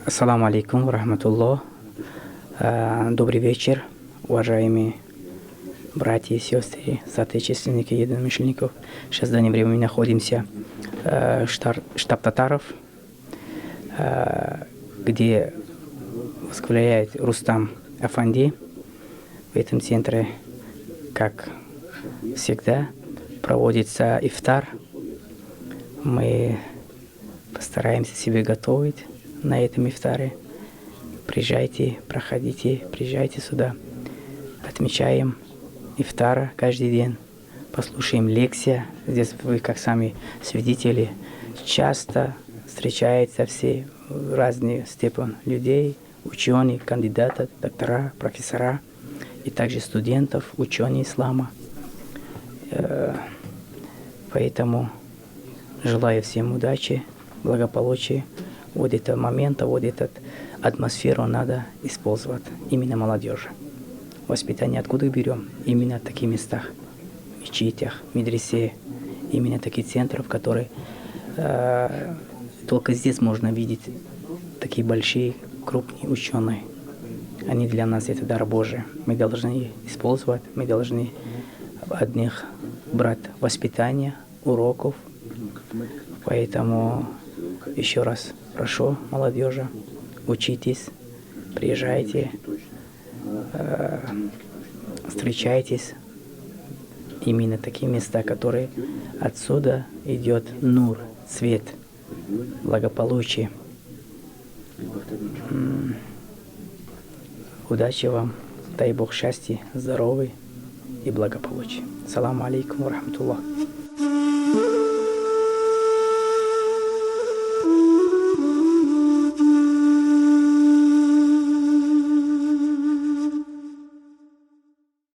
Ассаламу алейкум, рахматуллах. Добрый вечер, уважаемые братья и сестры, соотечественники, единомышленников. Сейчас в данное время мы находимся в штаб татаров, где возглавляет Рустам Афанди. В этом центре, как всегда, проводится ифтар. Мы постараемся себе готовить на этом ифтаре. Приезжайте, проходите, приезжайте сюда. Отмечаем ифтара каждый день. Послушаем лекция. Здесь вы, как сами свидетели, часто встречаются все разные степени людей, ученые, кандидаты, доктора, профессора, и также студентов, ученые ислама. Поэтому желаю всем удачи, благополучия. Вот этот момент, вот эту атмосферу надо использовать именно молодежи. Воспитание откуда берем? Именно в таких местах, мечетях, медресе, именно таких центров, которые только здесь можно видеть такие большие, крупные ученые. Они для нас это дар Божий. Мы должны использовать, мы должны от них брать воспитание, уроков. Поэтому еще раз прошу молодежи, учитесь, приезжайте, встречайтесь. Именно такие места, которые отсюда идет нур, свет, благополучие. Удачи вам, дай Бог счастья, здоровья и благополучия. Саламу алейкум ва рахматуллах.